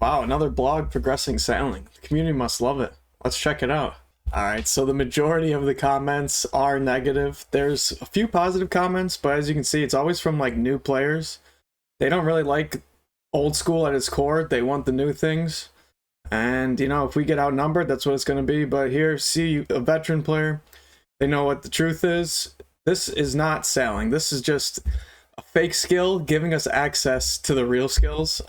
Wow, another blog progressing sailing. The community must love it. Let's check it out. Alright, so the majority of the comments are negative. There's a few positive comments, but as you can see, it's always from like new players. They don't really like old school at its core. They want the new things. And, you know, if we get outnumbered, that's what it's going to be. But here, see a veteran player. They know what the truth is. This is not sailing. This is just a fake skill giving us access to the real skills.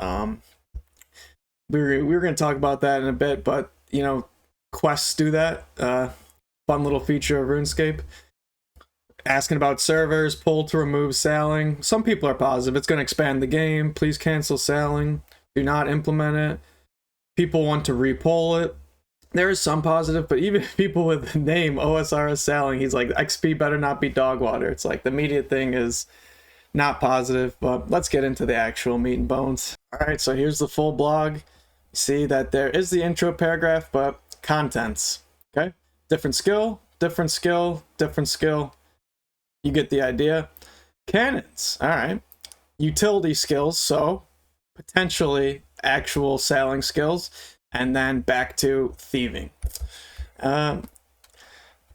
We were going to talk about that in a bit, but, you know, quests do that. Fun little feature of RuneScape. Asking about servers, pull to remove sailing. Some people are positive. It's going to expand the game. Please cancel sailing. Do not implement it. People want to repoll it. There is some positive, but even people with the name OSRS sailing, he's like, XP better not be dog water. It's like the immediate thing is not positive, but let's get into the actual meat and bones. All right, so here's the full blog. You see that there is the intro paragraph, but contents, okay? Different skill, different skill, different skill. You get the idea. Cannons, all right. Utility skills, so potentially actual sailing skills, and then back to thieving. All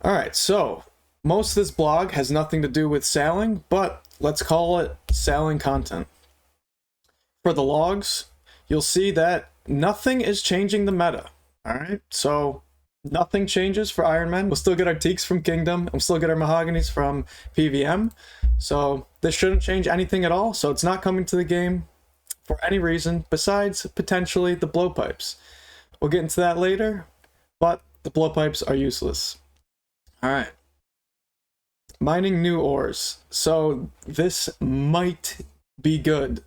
right, so most of this blog has nothing to do with sailing, but let's call it sailing content. For the logs, you'll see that nothing is changing the meta. All right, so nothing changes for Iron Man. We'll still get our teaks from Kingdom. We'll still get our mahoganies from PVM. So this shouldn't change anything at all. So it's not coming to the game for any reason besides potentially the blowpipes. We'll get into that later, but the blowpipes are useless. All right. Mining new ores. So this might be good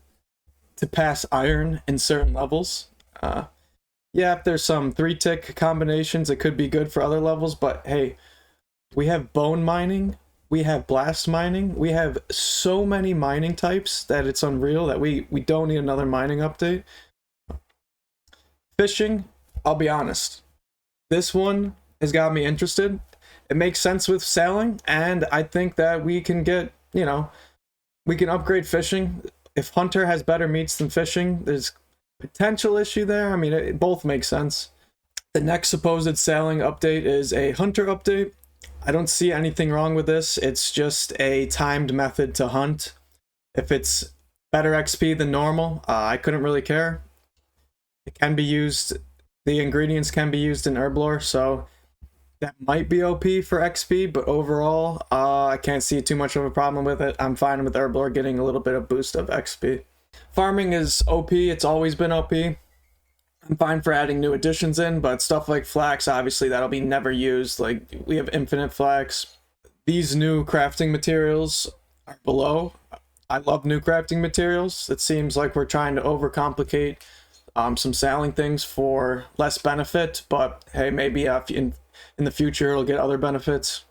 to pass iron in certain levels. Yeah, if there's some 3-tick combinations, it could be good for other levels, but hey, we have bone mining, we have blast mining, we have so many mining types that it's unreal that we don't need another mining update. Fishing, I'll be honest, this one has got me interested. It makes sense with sailing, and I think that we can get, you know, we can upgrade fishing. If Hunter has better meats than fishing, there's potential issue there. I mean, it both make sense. The next supposed sailing update is a Hunter update. I don't see anything wrong with this. It's just a timed method to hunt. If it's better XP than normal, I couldn't really care. It can be used, the ingredients can be used in Herblore, so that might be OP for XP, but overall, I can't see too much of a problem with it. I'm fine with Herblore getting a little bit of boost of XP. Farming is OP, it's always been OP. I'm fine for adding new additions in, but stuff like flax, obviously that'll be never used. Like, we have infinite flax. These new crafting materials are below. I love new crafting materials. It seems like we're trying to overcomplicate some sailing things for less benefit, but hey, maybe in the future it'll get other benefits.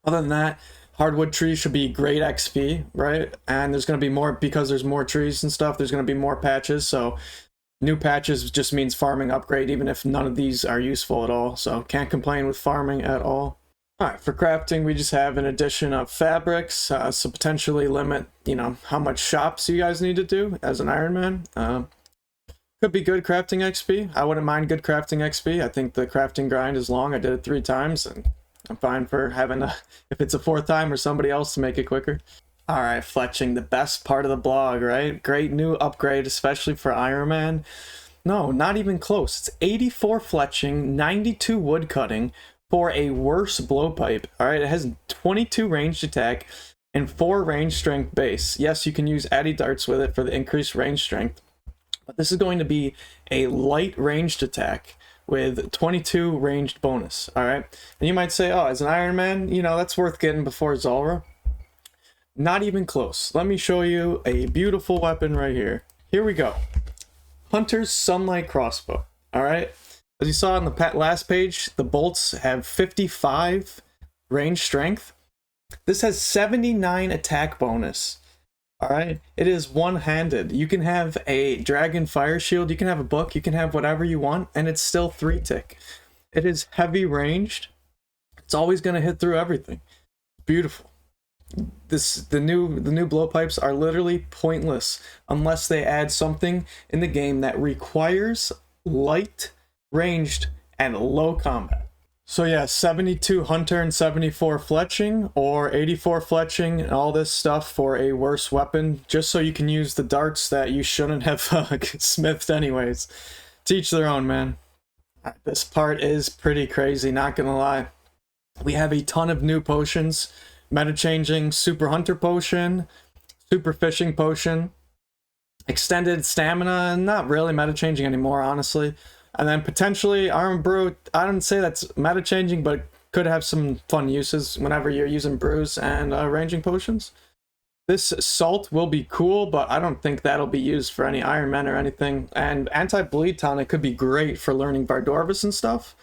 Other than that, hardwood trees should be great XP, right? And there's going to be more, because there's more trees and stuff, there's going to be more patches, so new patches just means farming upgrade, even if none of these are useful at all, so can't complain with farming at all. Alright, for crafting, we just have an addition of fabrics, so potentially limit, you know, how much shops you guys need to do as an Iron Man. Could be good crafting XP. I wouldn't mind good crafting XP. I think the crafting grind is long. I did it 3 times, and I'm fine for having if it's a 4th time or somebody else to make it quicker. All right, Fletching, the best part of the blog, right? Great new upgrade, especially for Iron Man. No, not even close. It's 84 Fletching, 92 Woodcutting for a worse Blowpipe. All right, it has 22 ranged attack and 4 range strength base. Yes, you can use Addy darts with it for the increased range strength, but this is going to be a light ranged attack with 22 ranged bonus, all right? And you might say, oh, as an Iron Man, you know, that's worth getting before Zulrah. Not even close. Let me show you a beautiful weapon right here. Here we go. Hunter's Sunlight Crossbow, all right? As you saw on the last page, the bolts have 55 range strength. This has 79 attack bonus. All right, it is one-handed. You can have a dragon fire shield, you can have a book, you can have whatever you want, and it's still 3-tick. It is heavy ranged. It's always going to hit through everything. Beautiful. the new blowpipes are literally pointless unless they add something in the game that requires light, ranged, and low combat. So yeah, 72 hunter and 74 fletching, or 84 fletching and all this stuff for a worse weapon, just so you can use the darts that you shouldn't have smithed anyways. To each their own, man. This part is pretty crazy, not gonna lie. We have a ton of new potions. Meta changing super hunter potion, super fishing potion, extended stamina, not really meta changing anymore, honestly. And then potentially armor brew. I don't say that's meta changing, but it could have some fun uses whenever you're using brews and ranging potions. This salt will be cool, but I don't think that'll be used for any Iron Men or anything. And anti-bleed tonic could be great for learning Bardorvis and stuff.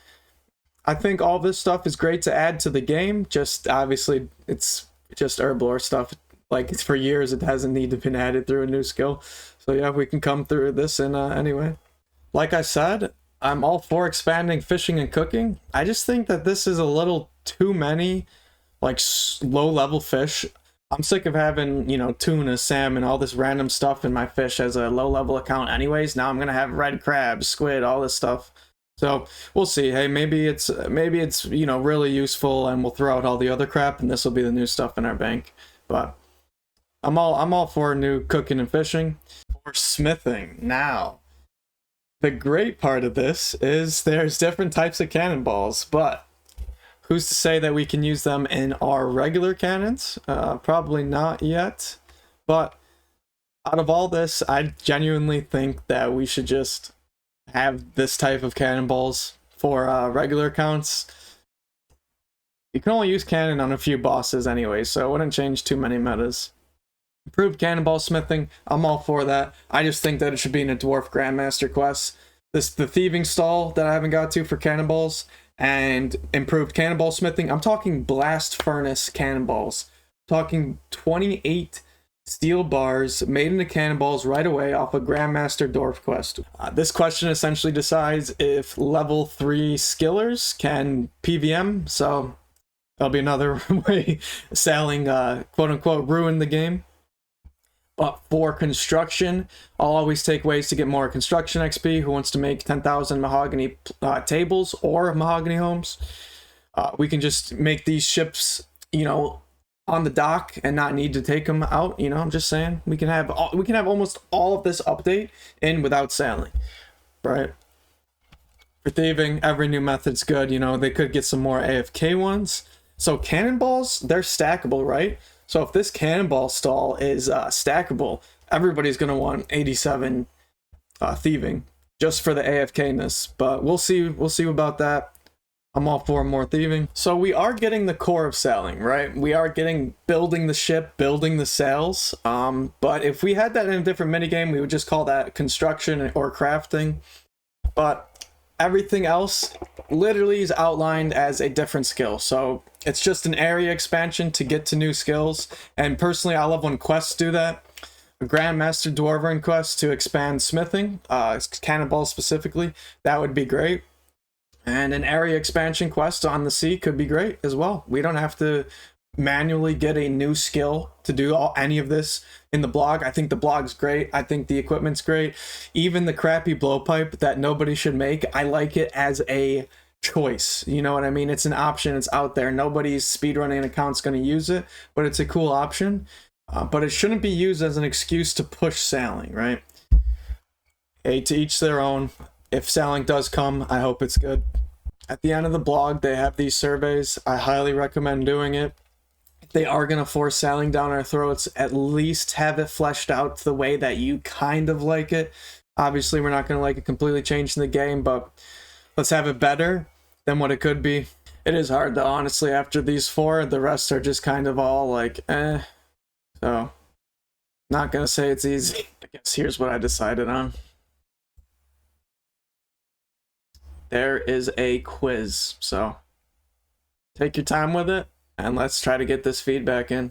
I think all this stuff is great to add to the game. Just obviously, it's just Herblore stuff. Like, it's for years, it hasn't needed to be added through a new skill. So yeah, we can come through this in anyway. Like I said, I'm all for expanding fishing and cooking. I just think that this is a little too many, like, low-level fish. I'm sick of having, you know, tuna, salmon, all this random stuff in my fish as a low-level account anyways. Now I'm going to have red crabs, squid, all this stuff. So we'll see. Hey, maybe it's you know, really useful, and we'll throw out all the other crap, and this will be the new stuff in our bank. But I'm all for new cooking and fishing. For smithing now. The great part of this is there's different types of cannonballs, but who's to say that we can use them in our regular cannons? Probably not yet. But out of all this, I genuinely think that we should just have this type of cannonballs for regular accounts. You can only use cannon on a few bosses anyway, so it wouldn't change too many metas. Improved cannonball smithing, I'm all for that. I just think that it should be in a dwarf grandmaster quest. The thieving stall that I haven't got to for cannonballs, and improved cannonball smithing. I'm talking blast furnace cannonballs. I'm talking 28 steel bars made into cannonballs right away off a grandmaster dwarf quest. This question essentially decides if level 3 skillers can PVM, so that'll be another way sailing quote-unquote ruin the game. But for construction, I'll always take ways to get more construction XP. Who wants to make 10,000 mahogany tables or mahogany homes? We can just make these ships, you know, on the dock and not need to take them out. You know, I'm just saying we can have almost all of this update in without sailing, right? For thieving, every new method's good. You know, they could get some more AFK ones. So cannonballs, they're stackable, right? So if this cannonball stall is stackable, everybody's going to want 87 thieving just for the AFK-ness. But we'll see about that. I'm all for more thieving. So we are getting the core of sailing, right? We are getting building the ship, building the sails. But if we had that in a different minigame, we would just call that construction or crafting. But everything else literally is outlined as a different skill. So it's just an area expansion to get to new skills. And personally, I love when quests do that. A Grandmaster Dwarven quest to expand smithing, cannonballs specifically, that would be great. And an area expansion quest on the sea could be great as well. We don't have to manually get a new skill to do any of this in the blog. I think the blog's great. I think the equipment's great. Even the crappy blowpipe that nobody should make, I like it as a choice. You know what I mean? It's an option. It's out there. Nobody's speedrunning account's going to use it, but it's a cool option. But it shouldn't be used as an excuse to push sailing, right? Hey, to each their own. If sailing does come, I hope it's good. At the end of the blog, they have these surveys. I highly recommend doing it. If they are going to force sailing down our throats, at least have it fleshed out the way that you kind of like it. Obviously, we're not going to like it completely changed in the game, but let's have it better than what it could be. It is hard, though, honestly. After these 4, the rest are just kind of all like, eh. So, not going to say it's easy. I guess here's what I decided on. There is a quiz, so take your time with it, and let's try to get this feedback in.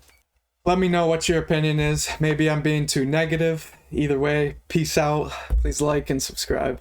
Let me know what your opinion is. Maybe I'm being too negative. Either way, peace out. Please like and subscribe.